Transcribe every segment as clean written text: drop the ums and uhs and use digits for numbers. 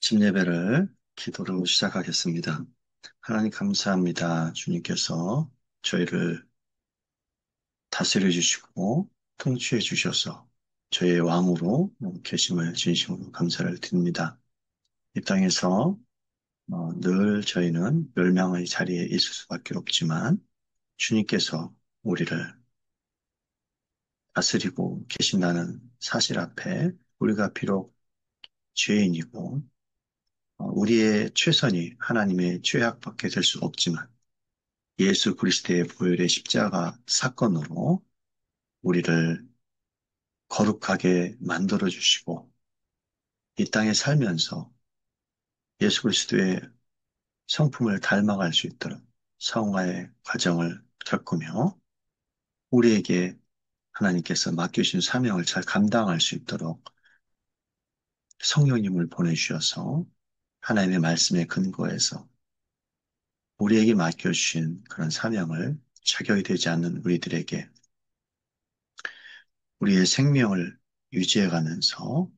아침 예배를 기도로 시작하겠습니다. 하나님 감사합니다. 주님께서 저희를 다스려 주시고 통치해 주셔서 저희의 왕으로 계심을 진심으로 감사를 드립니다. 이 땅에서 늘 저희는 멸망의 자리에 있을 수밖에 없지만 주님께서 우리를 다스리고 계신다는 사실 앞에 우리가 비록 죄인이고 우리의 최선이 하나님의 죄악밖에 될 수 없지만 예수 그리스도의 보혈의 십자가 사건으로 우리를 거룩하게 만들어 주시고 이 땅에 살면서 예수 그리스도의 성품을 닮아갈 수 있도록 성화의 과정을 겪으며 우리에게 하나님께서 맡겨주신 사명을 잘 감당할 수 있도록 성령님을 보내주셔서 하나님의 말씀에 근거해서 우리에게 맡겨주신 그런 사명을 자격이 되지 않는 우리들에게 우리의 생명을 유지해가면서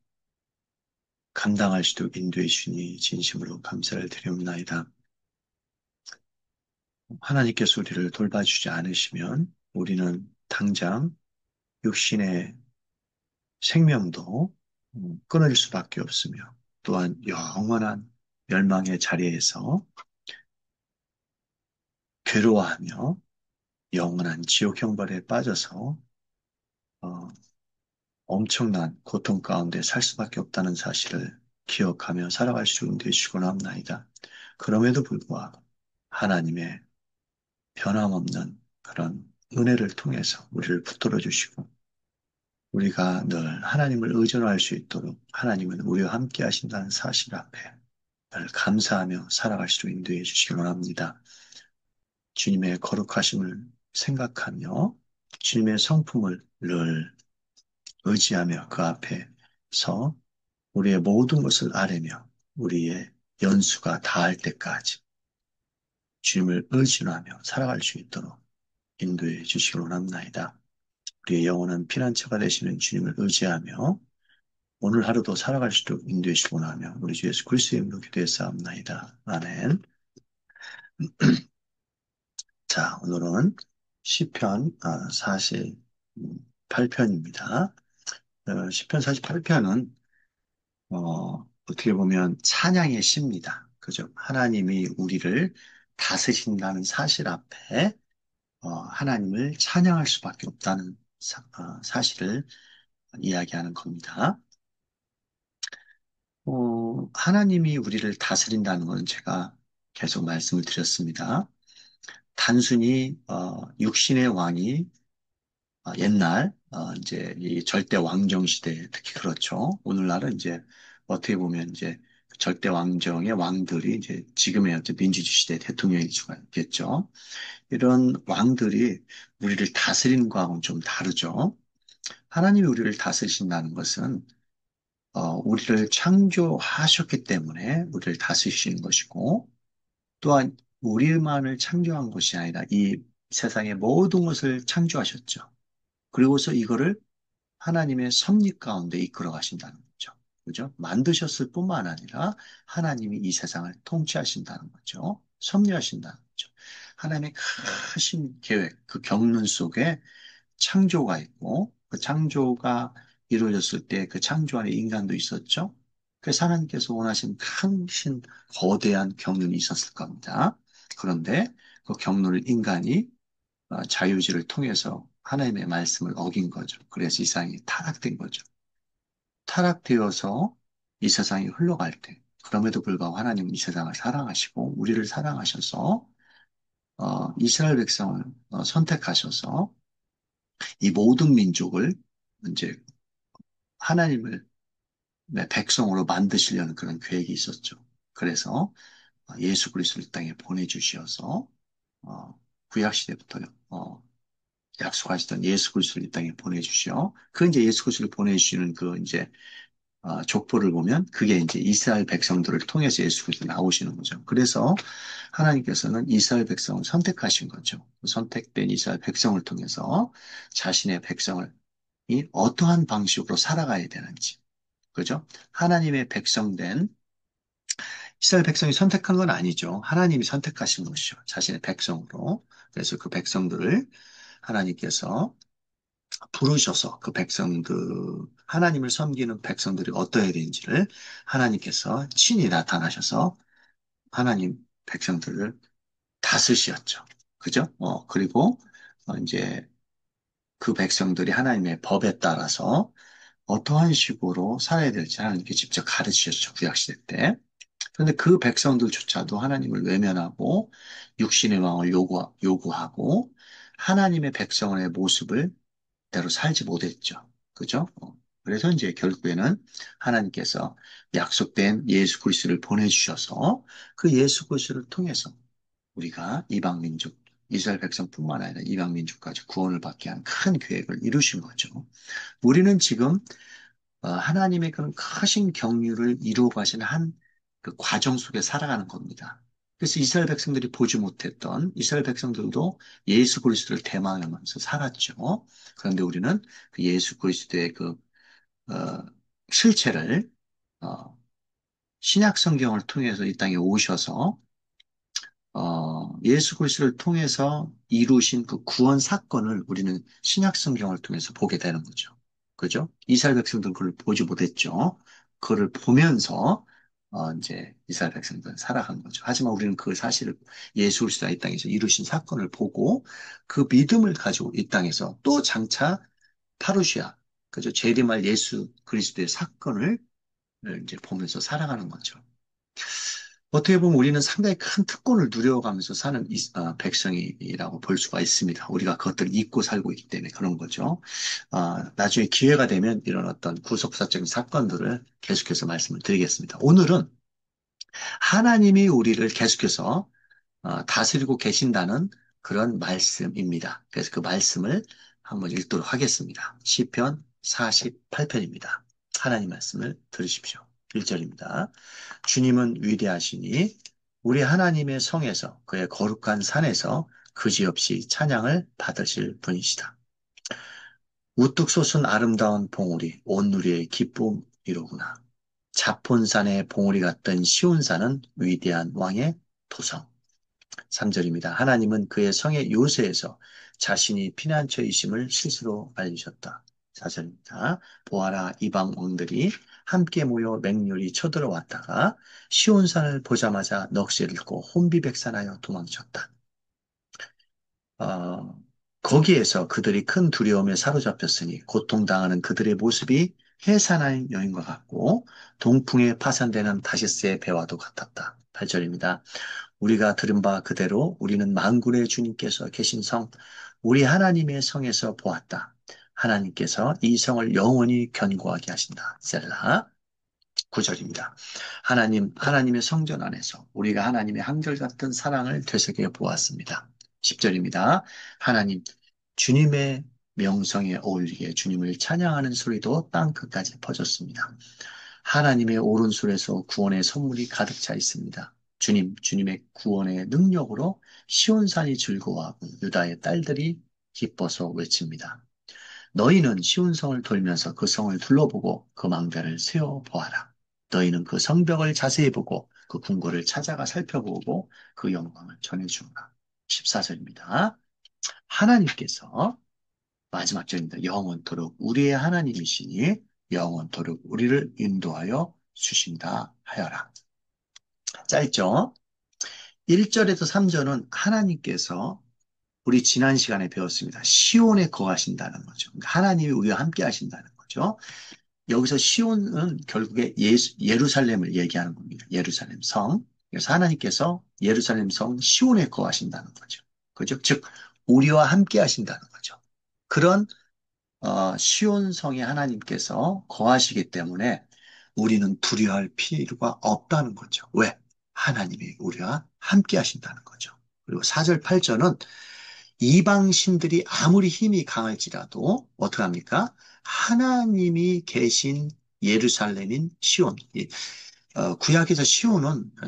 감당할 수 있도록 인도해 주시니 진심으로 감사를 드리옵나이다. 하나님께서 우리를 돌봐주지 않으시면 우리는 당장 육신의 생명도 끊어질 수밖에 없으며 또한 영원한 멸망의 자리에서 괴로워하며 영원한 지옥 형벌에 빠져서 어, 엄청난 고통 가운데 살 수밖에 없다는 사실을 기억하며 살아갈 수 있는 되시곤 합나이다. 그럼에도 불구하고 하나님의 변함없는 그런 은혜를 통해서 우리를 붙들어 주시고 우리가 늘 하나님을 의존할 수 있도록 하나님은 우리와 함께 하신다는 사실 앞에 늘 감사하며 살아갈 수 있도록 인도해 주시기 원합니다. 주님의 거룩하심을 생각하며 주님의 성품을 늘 의지하며 그 앞에서 우리의 모든 것을 아뢰며 우리의 연수가 다할 때까지 주님을 의존하며 살아갈 수 있도록 인도해 주시기 원합나이다. 우리의 영혼은 피난처가 되시는 주님을 의지하며 오늘 하루도 살아갈 수 있도록 인도해 주시기 원하며 우리 주 예수 그리스도의 이름으로 기도했사옵나이다. 아멘. 자, 오늘은 시편 48편입니다. 시편 48편은 어떻게 보면 찬양의 시입니다. 그죠? 하나님이 우리를 다스리신다는 사실 앞에 하나님을 찬양할 수밖에 없다는 사실을 이야기하는 겁니다. 하나님이 우리를 다스린다는 것은 제가 계속 말씀을 드렸습니다. 단순히 육신의 왕이 옛날 이제 이 절대 왕정 시대 특히 그렇죠. 오늘날은 이제 어떻게 보면 이제 절대 왕정의 왕들이 이제 지금의 어떤 민주주의 시대 대통령일 수가 있겠죠. 이런 왕들이 우리를 다스리는 거하고는 좀 다르죠. 하나님이 우리를 다스리신다는 것은 우리를 창조하셨기 때문에 우리를 다스리시는 것이고, 또한 우리만을 창조한 것이 아니라 이 세상의 모든 것을 창조하셨죠. 그리고서 이거를 하나님의 섭리 가운데 이끌어 가신다는 거죠. 그죠? 만드셨을 뿐만 아니라 하나님이 이 세상을 통치하신다는 거죠. 섭리하신다는 거죠. 하나님의 크신 계획, 그 경륜 속에 창조가 있고 그 창조가 이루어졌을 때 그 창조 안에 인간도 있었죠. 그래서 하나님께서 원하신 크신 거대한 경륜이 있었을 겁니다. 그런데 그 경륜을 인간이 자유의지를 통해서 하나님의 말씀을 어긴 거죠. 그래서 이 세상이 타락된 거죠. 타락되어서 이 세상이 흘러갈 때 그럼에도 불구하고 하나님은 이 세상을 사랑하시고 우리를 사랑하셔서 이스라엘 백성을 선택하셔서 이 모든 민족을 이제 하나님을 백성으로 만드시려는 그런 계획이 있었죠. 그래서 예수 그리스도를 이 땅에 보내주시어서 구약 시대부터 약속하시던 예수 그리스도를 이 땅에 보내주시어 그 이제 예수 그리스도를 보내주시는 그 이제 족보를 보면 그게 이제 이스라엘 백성들을 통해서 예수 그리스도 나오시는 거죠. 그래서 하나님께서는 이스라엘 백성을 선택하신 거죠. 선택된 이스라엘 백성을 통해서 자신의 백성을 이 어떠한 방식으로 살아가야 되는지, 그죠? 하나님의 백성된 이스라엘 백성이 선택한 건 아니죠. 하나님이 선택하신 것이죠. 자신의 백성으로. 그래서 그 백성들을 하나님께서 부르셔서 그 백성들, 하나님을 섬기는 백성들이 어떠해야 되는지를 하나님께서 친히 나타나셔서 하나님 백성들을 다스리셨죠. 그죠? 그리고 이제 그 백성들이 하나님의 법에 따라서 어떠한 식으로 살아야 될지 하나님께 직접 가르치셨죠. 구약시대 때. 그런데 그 백성들조차도 하나님을 외면하고 육신의 왕을 요구하고 하나님의 백성의 모습을 대로 살지 못했죠. 그죠? 그래서 이제 결국에는 하나님께서 약속된 예수 그리스도를 보내주셔서 그 예수 그리스도를 통해서 우리가 이방 민족, 이스라엘 백성뿐만 아니라 이방 민족까지 구원을 받게 한 큰 계획을 이루신 거죠. 우리는 지금 하나님의 그런 크신 경륜을 이루어 가신 한 그 과정 속에 살아가는 겁니다. 그래서 이스라엘 백성들이 보지 못했던 이스라엘 백성들도 예수 그리스도를 대망하면서 살았죠. 그런데 우리는 그 예수 그리스도의 그 어, 실체를 신약 성경을 통해서 이 땅에 오셔서 예수 그리스도를 통해서 이루신 그 구원 사건을 우리는 신약 성경을 통해서 보게 되는 거죠. 그죠? 이스라엘 백성들은 그걸 보지 못했죠. 그걸 보면서 이제 이스라엘 백성들은 살아간 거죠. 하지만 우리는 그 사실을 예수 그리스도가 이 땅에서 이루신 사건을 보고 그 믿음을 가지고 이 땅에서 또 장차 파루시아, 그죠? 재림할 예수 그리스도의 사건을 이제 보면서 살아가는 거죠. 어떻게 보면 우리는 상당히 큰 특권을 누려가면서 사는 백성이라고 볼 수가 있습니다. 우리가 그것들을 잊고 살고 있기 때문에 그런 거죠. 나중에 기회가 되면 이런 어떤 구속사적인 사건들을 계속해서 말씀을 드리겠습니다. 오늘은 하나님이 우리를 계속해서 다스리고 계신다는 그런 말씀입니다. 그래서 그 말씀을 한번 읽도록 하겠습니다. 시편 48편입니다. 하나님 말씀을 들으십시오. 1절입니다. 주님은 위대하시니 우리 하나님의 성에서 그의 거룩한 산에서 그지없이 찬양을 받으실 분이시다. 우뚝 솟은 아름다운 봉우리, 온누리의 기쁨이로구나. 자폰산의 봉우리 같던 시온산은 위대한 왕의 도성. 3절입니다. 하나님은 그의 성의 요새에서 자신이 피난처이심을 스스로 알리셨다. 4절입니다. 보아라 이방 왕들이 함께 모여 맹렬히 쳐들어왔다가 시온산을 보자마자 넋을 잃고 혼비백산하여 도망쳤다. 어, 거기에서 그들이 큰 두려움에 사로잡혔으니 고통당하는 그들의 모습이 해산한 여인과 같고 동풍에 파산되는 다시스의 배와도 같았다. 8절입니다. 우리가 들은 바 그대로 우리는 만군의 주님께서 계신 성, 우리 하나님의 성에서 보았다. 하나님께서 이 성을 영원히 견고하게 하신다. 셀라. 9절입니다. 하나님의 성전 안에서 우리가 하나님의 한결같은 사랑을 되새겨 보았습니다. 10절입니다. 하나님, 주님의 명성에 어울리게 주님을 찬양하는 소리도 땅 끝까지 퍼졌습니다. 하나님의 오른손에서 구원의 선물이 가득 차 있습니다. 주님의 구원의 능력으로 시온산이 즐거워하고 유다의 딸들이 기뻐서 외칩니다. 너희는 시온성을 돌면서 그 성을 둘러보고 그 망대를 세어 보아라. 너희는 그 성벽을 자세히 보고 그 궁궐을 찾아가 살펴보고 그 영광을 전해주라. 14절입니다. 하나님께서 마지막 절입니다. 영원토록 우리의 하나님이시니 영원토록 우리를 인도하여 주신다 하여라. 짧죠? 1절에서 3절은 하나님께서 우리 지난 시간에 배웠습니다. 시온에 거하신다는 거죠. 그러니까 하나님이 우리와 함께 하신다는 거죠. 여기서 시온은 결국에 예루살렘을 얘기하는 겁니다. 예루살렘 성. 그래서 하나님께서 예루살렘 성 시온에 거하신다는 거죠. 그죠? 즉, 우리와 함께 하신다는 거죠. 그런 시온 성에 하나님께서 거하시기 때문에 우리는 두려워할 필요가 없다는 거죠. 왜? 하나님이 우리와 함께 하신다는 거죠. 그리고 4절, 8절은 이방 신들이 아무리 힘이 강할지라도 어떻게 합니까? 하나님이 계신 예루살렘인 시온. 구약에서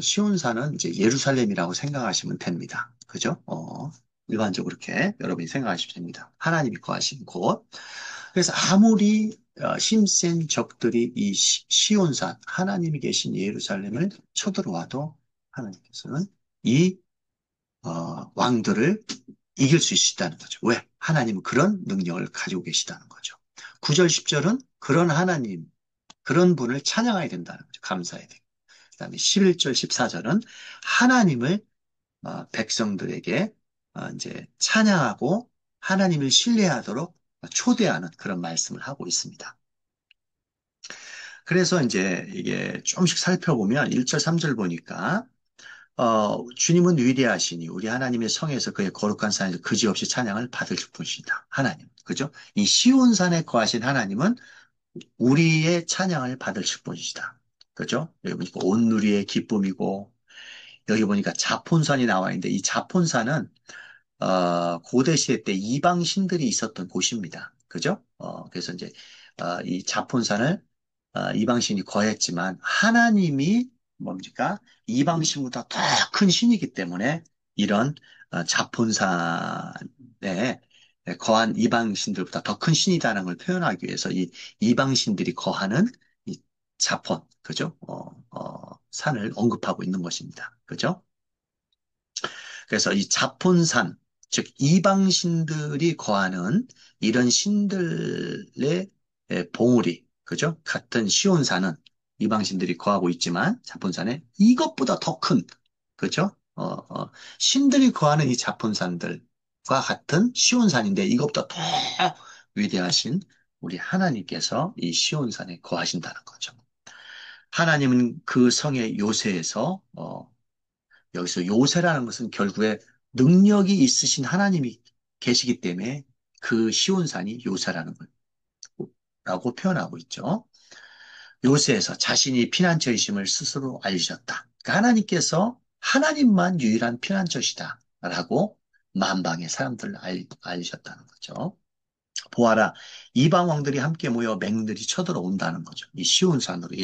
시온산은 이제 예루살렘이라고 생각하시면 됩니다. 그죠? 일반적으로 그렇게 여러분이 생각하시면 됩니다. 하나님이 거하신 곳. 그래서 아무리 힘센 적들이 이 시온산, 하나님이 계신 예루살렘을 쳐들어와도 하나님께서는 이 왕들을 이길 수 있다는 거죠. 왜? 하나님은 그런 능력을 가지고 계시다는 거죠. 9절, 10절은 그런 하나님, 그런 분을 찬양해야 된다는 거죠. 감사해야 돼요. 그다음에 11절, 14절은 하나님을 백성들에게 이제 찬양하고 하나님을 신뢰하도록 초대하는 그런 말씀을 하고 있습니다. 그래서 이제 이게 조금씩 살펴보면 1절, 3절 보니까 주님은 위대하시니 우리 하나님의 성에서 그의 거룩한 산에서 그지없이 찬양을 받을 분이시다. 하나님. 그죠? 이 시온산에 거하신 하나님은 우리의 찬양을 받으실 분이시다. 그죠? 여기 보니까 온 누리의 기쁨이고 여기 보니까 자폰산이 나와 있는데 이 자폰산은 고대 시대 때 이방 신들이 있었던 곳입니다. 그죠? 그래서 이제 이 자폰산을 이방 신이 거했지만 하나님이 뭡니까? 이방 신보다 더 큰 신이기 때문에 이런 자폰산에 거한 이방 신들보다 더 큰 신이다라는 걸 표현하기 위해서 이 이방 신들이 거하는 이 자폰, 그죠? 산을 언급하고 있는 것입니다. 그죠? 그래서 이 자폰산, 즉 이방신들이 거하는 이런 신들의 봉우리, 그죠? 같은 시온산은 이방신들이 거하고 있지만 자폰산에 이것보다 더 큰, 그죠? 신들이 거하는 이 자폰산들과 같은 시온산인데 이것보다 더 위대하신 우리 하나님께서 이 시온산에 거하신다는 거죠. 하나님은 그 성의 요새에서 여기서 요새라는 것은 결국에 능력이 있으신 하나님이 계시기 때문에 그 시온산이 요새라는 거라고 표현하고 있죠. 요새에서 자신이 피난처이심을 스스로 알리셨다. 그러니까 하나님께서 하나님만 유일한 피난처시다라고 만방의 사람들을 알리셨다는 거죠. 보아라, 이방 왕들이 함께 모여 맹들이 쳐들어온다는 거죠. 이 시온산으로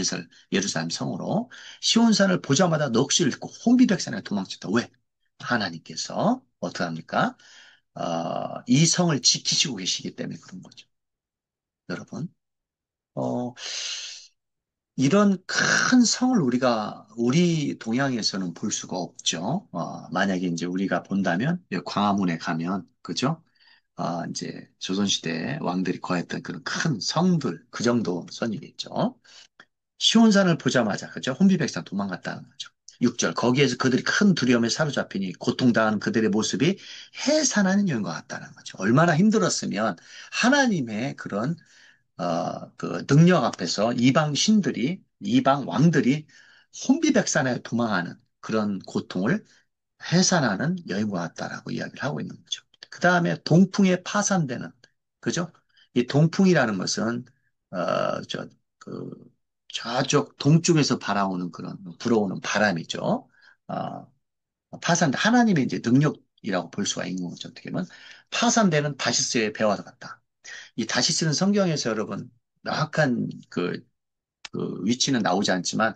예루살렘 성으로 시온산을 보자마자 넋을 잃고 혼비백산에 도망쳤다. 왜? 하나님께서 어떻게 합니까? 이 성을 지키시고 계시기 때문에 그런 거죠. 여러분, 어, 이런 큰 성을 우리 동양에서는 볼 수가 없죠. 만약에 이제 우리가 본다면 광화문에 가면 그죠? 이제 조선시대 왕들이 거했던 그런 큰 성들, 그 정도 선이겠죠. 시온산을 보자마자, 그죠? 혼비백산 도망갔다는 거죠. 6절, 거기에서 그들이 큰 두려움에 사로잡히니 고통당하는 그들의 모습이 해산하는 여인과 같다는 거죠. 얼마나 힘들었으면 하나님의 그런, 그 능력 앞에서 이방 신들이, 이방 왕들이 혼비백산에 도망하는 그런 고통을 해산하는 여인과 같다라고 이야기를 하고 있는 거죠. 그 다음에 동풍에 파산되는, 그죠? 이 동풍이라는 것은, 그, 저쪽 동쪽에서 바라오는 그런, 불어오는 바람이죠. 어, 하나님의 이제 능력이라고 볼 수가 있는 거죠. 어떻게 보면, 파산되는 다시스의 배와 같다. 이 다시스는 성경에서 여러분, 명확한 그 위치는 나오지 않지만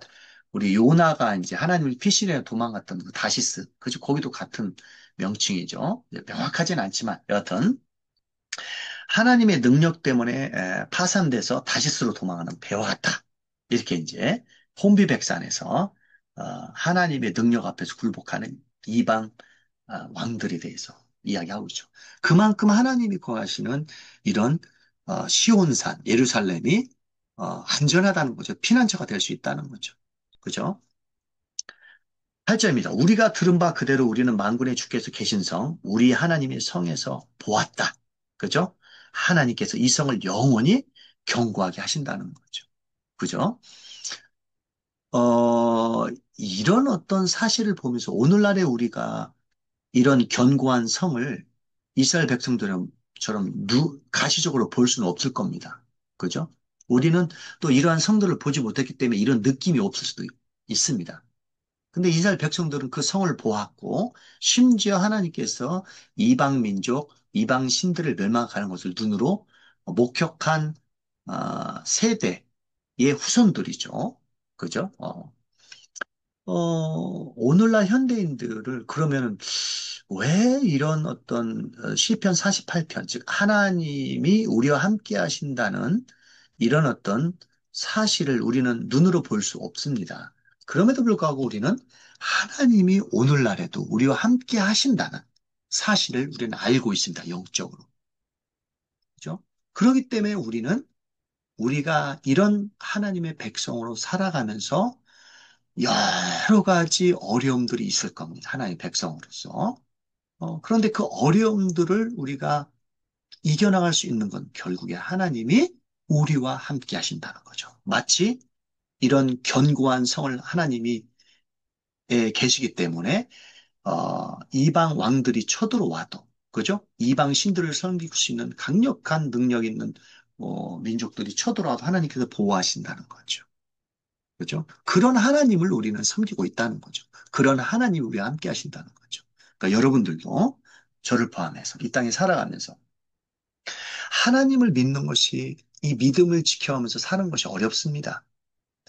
우리 요나가 이제 하나님을 피신해 도망갔던 그 다시스, 그죠? 거기도 같은 명칭이죠. 명확하진 않지만 여하튼 하나님의 능력 때문에 파산돼서 다시스로 도망하는 배와 같다. 이렇게 이제 혼비백산에서 하나님의 능력 앞에서 굴복하는 이방 왕들에 대해서 이야기하고 있죠. 그만큼 하나님이 거하시는 이런 시온산, 예루살렘이 안전하다는 거죠. 피난처가 될 수 있다는 거죠. 그죠? 8절입니다. 우리가 들은 바 그대로 우리는 만군의 주께서 계신 성, 우리 하나님의 성에서 보았다. 그죠? 하나님께서 이 성을 영원히 견고하게 하신다는 거죠. 그죠? 어, 이런 어떤 사실을 보면서 오늘날의 우리가 이런 견고한 성을 이스라엘 백성들처럼 가시적으로 볼 수는 없을 겁니다. 그죠? 우리는 또 이러한 성들을 보지 못했기 때문에 이런 느낌이 없을 수도 있습니다. 근데 이스라엘 백성들은 그 성을 보았고, 심지어 하나님께서 이방 민족, 이방 신들을 멸망하는 것을 눈으로 목격한 세대의 후손들이죠. 그죠? 오늘날 현대인들을 그러면은 왜 이런 어떤 시편 48편, 즉 하나님이 우리와 함께 하신다는 이런 어떤 사실을 우리는 눈으로 볼 수 없습니다. 그럼에도 불구하고 우리는 하나님이 오늘날에도 우리와 함께 하신다는 사실을 우리는 알고 있습니다. 영적으로. 그죠? 그렇기 때문에 우리는 우리가 이런 하나님의 백성으로 살아가면서 여러 가지 어려움들이 있을 겁니다. 하나님의 백성으로서. 그런데 그 어려움들을 우리가 이겨나갈 수 있는 건 결국에 하나님이 우리와 함께 하신다는 거죠. 마치 이런 견고한 성을 하나님이 계시기 때문에 이방 왕들이 쳐들어와도 그죠? 이방 신들을 섬길 수 있는 강력한 능력 있는 민족들이 쳐들어와도 하나님께서 보호하신다는 거죠. 그죠? 그런 하나님을 우리는 섬기고 있다는 거죠. 그런 하나님이 우리와 함께 하신다는 거죠. 그러니까 여러분들도 저를 포함해서 이 땅에 살아가면서 하나님을 믿는 것이 이 믿음을 지켜가면서 사는 것이 어렵습니다.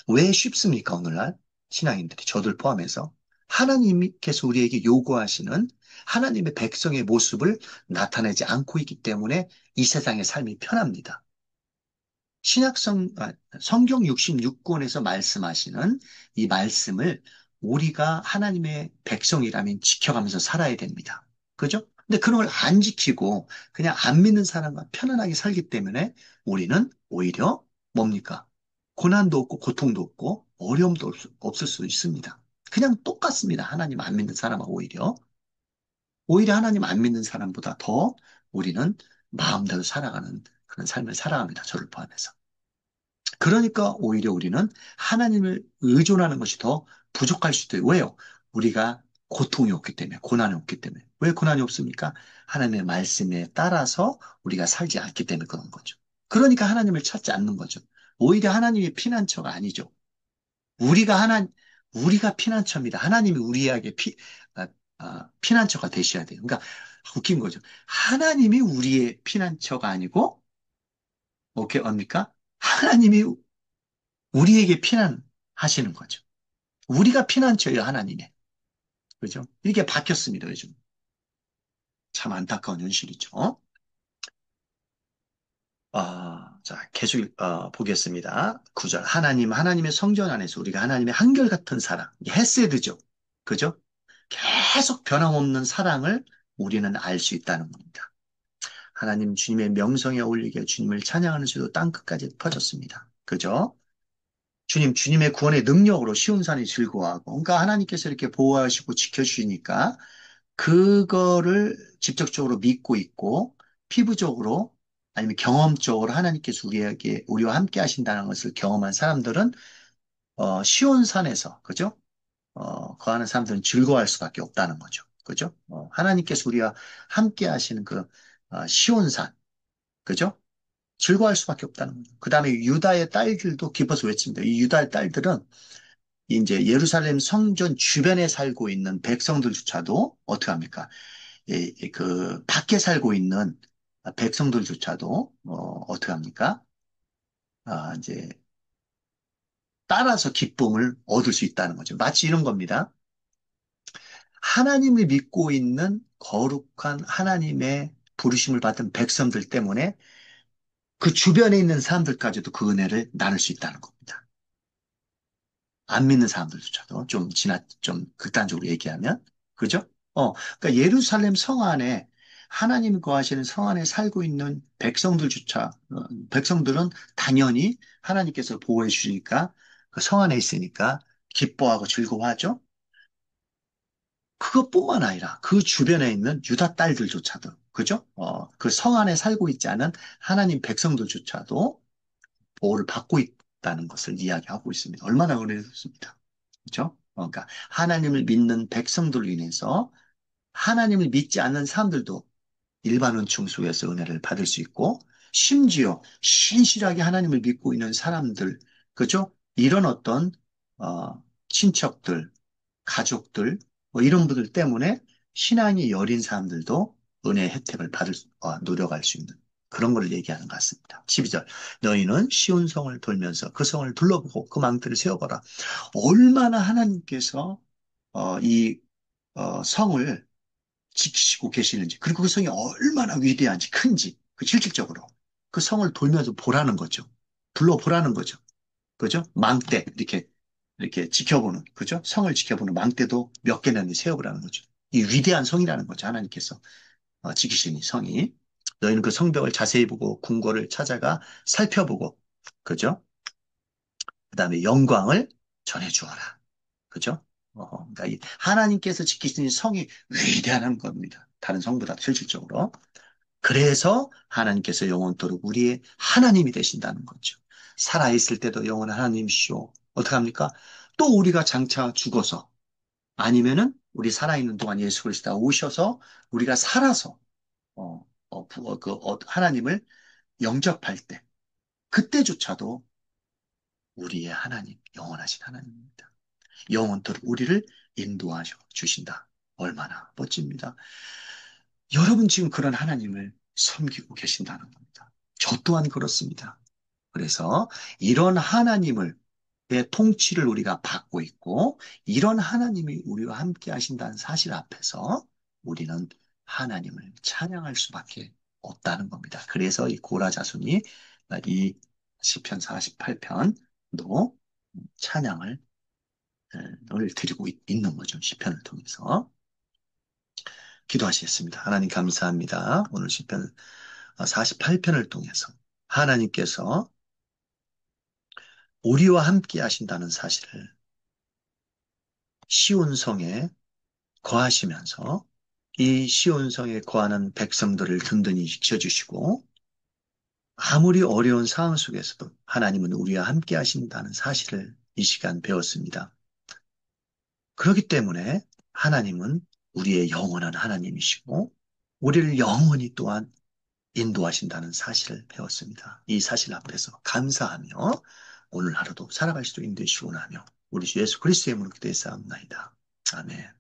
왜 쉽습니까, 오늘날? 신앙인들이, 저들 포함해서. 하나님께서 우리에게 요구하시는 하나님의 백성의 모습을 나타내지 않고 있기 때문에 이 세상의 삶이 편합니다. 성경 66권에서 말씀하시는 이 말씀을 우리가 하나님의 백성이라면 지켜가면서 살아야 됩니다. 그죠? 근데 그런 걸 안 지키고 그냥 안 믿는 사람과 편안하게 살기 때문에 우리는 오히려 뭡니까? 고난도 없고 고통도 없고 어려움도 없을 수 있습니다. 그냥 똑같습니다. 하나님 안 믿는 사람하고 오히려 하나님 안 믿는 사람보다 더 우리는 마음대로 살아가는 그런 삶을 살아갑니다. 저를 포함해서. 그러니까 오히려 우리는 하나님을 의존하는 것이 더 부족할 수도 있어요. 왜요? 우리가 고통이 없기 때문에, 고난이 없기 때문에. 왜 고난이 없습니까? 하나님의 말씀에 따라서 우리가 살지 않기 때문에 그런 거죠. 그러니까 하나님을 찾지 않는 거죠. 오히려 하나님의 피난처가 아니죠. 우리가 우리가 피난처입니다. 하나님이 우리에게 피난처가 되셔야 돼요. 그러니까 웃긴 거죠. 하나님이 우리의 피난처가 아니고, 어떻게 합니까? 하나님이 우리에게 피난하시는 거죠. 우리가 피난처예요, 하나님의. 그죠? 이게 바뀌었습니다, 요즘. 참 안타까운 현실이죠. 자, 계속 보겠습니다. 9절. 하나님의 성전 안에서 우리가 하나님의 한결같은 사랑, 이게 헤세드죠. 그죠? 계속 변함없는 사랑을 우리는 알 수 있다는 겁니다. 하나님 주님의 명성에 어울리게 주님을 찬양하는 소리도 땅 끝까지 퍼졌습니다. 그죠? 주님의 구원의 능력으로 시온산이 즐거워하고, 그러니까 하나님께서 이렇게 보호하시고 지켜주시니까 그거를 직접적으로 믿고 있고, 피부적으로 아니면 경험적으로 하나님께서 우리와 함께 하신다는 것을 경험한 사람들은, 시온산에서, 그죠? 거하는 사람들은 즐거워할 수밖에 없다는 거죠. 그죠? 하나님께서 우리와 함께 하시는 시온산, 그죠? 즐거워할 수밖에 없다는 거죠. 그 다음에 유다의 딸들도 기뻐서 외칩니다. 이 유다의 딸들은 이제 예루살렘 성전 주변에 살고 있는 백성들조차도 어떻게 합니까? 밖에 살고 있는 백성들조차도 어떻게 합니까? 이제 따라서 기쁨을 얻을 수 있다는 거죠. 마치 이런 겁니다. 하나님을 믿고 있는 거룩한 하나님의 부르심을 받은 백성들 때문에 그 주변에 있는 사람들까지도 그 은혜를 나눌 수 있다는 겁니다. 안 믿는 사람들조차도 좀 극단적으로 얘기하면. 그죠? 그러니까 예루살렘 성 안에 하나님 거하시는 성 안에 살고 있는 백성들은 당연히 하나님께서 보호해 주시니까 그 성 안에 있으니까 기뻐하고 즐거워하죠? 그것뿐만 아니라 그 주변에 있는 유다 딸들조차도, 그죠? 그 성 안에 살고 있지 않은 하나님 백성들조차도 보호를 받고 있다는 것을 이야기하고 있습니다. 얼마나 은혜롭습니다. 그죠? 그러니까 하나님을 믿는 백성들로 인해서 하나님을 믿지 않는 사람들도 일반 은총 속에서 은혜를 받을 수 있고, 심지어 신실하게 하나님을 믿고 있는 사람들, 그죠? 이런 어떤 친척들, 가족들, 뭐 이런 분들 때문에 신앙이 여린 사람들도 은혜의 혜택을 노력할 수 있는 그런 걸 얘기하는 것 같습니다. 12절. 너희는 시온 성을 돌면서 그 성을 둘러보고 그 망대를 세워봐라. 얼마나 하나님께서 이 성을 지키시고 계시는지, 그리고 그 성이 얼마나 위대한지, 큰지, 그 실질적으로 그 성을 돌면서 보라는 거죠. 불러보라는 거죠. 그죠? 망대, 이렇게 지켜보는, 그죠? 성을 지켜보는 망대도 몇 개나 세워보라는 거죠. 이 위대한 성이라는 거죠. 하나님께서 지키신 이 성이. 너희는 그 성벽을 자세히 보고 궁궐을 찾아가 살펴보고, 그죠? 그 다음에 영광을 전해주어라. 그죠? 그러니까 이 하나님께서 지키신 이 성이 위대한 겁니다. 다른 성보다 실질적으로. 그래서 하나님께서 영원토록 우리의 하나님이 되신다는 거죠. 살아있을 때도 영원한 하나님이시오. 어떡합니까? 또 우리가 장차 죽어서 아니면은 우리 살아있는 동안 예수 그리스도가 오셔서 우리가 살아서 하나님을 영접할 때 그때조차도 우리의 하나님, 영원하신 하나님입니다. 영원토록 우리를 인도하셔 주신다. 얼마나 멋집니다. 여러분 지금 그런 하나님을 섬기고 계신다는 겁니다. 저 또한 그렇습니다. 그래서 이런 하나님을 의 통치를 우리가 받고 있고 이런 하나님이 우리와 함께 하신다는 사실 앞에서 우리는 하나님을 찬양할 수밖에 없다는 겁니다. 그래서 이 고라 자손이 이 시편 48편도 찬양을 드리고 있는 거죠. 시편을 통해서. 기도하시겠습니다. 하나님 감사합니다. 오늘 시편 48편을 통해서 하나님께서 우리와 함께 하신다는 사실을 시온 성에 거하시면서 이 시온 성에 거하는 백성들을 든든히 지켜주시고 아무리 어려운 상황 속에서도 하나님은 우리와 함께 하신다는 사실을 이 시간 배웠습니다. 그렇기 때문에 하나님은 우리의 영원한 하나님이시고 우리를 영원히 또한 인도하신다는 사실을 배웠습니다. 이 사실 앞에서 감사하며 오늘 하루도 살아갈 수 있는 되시고 나며 우리 주 예수 그리스도의 이름으로 기도했사옵나이다. 아멘.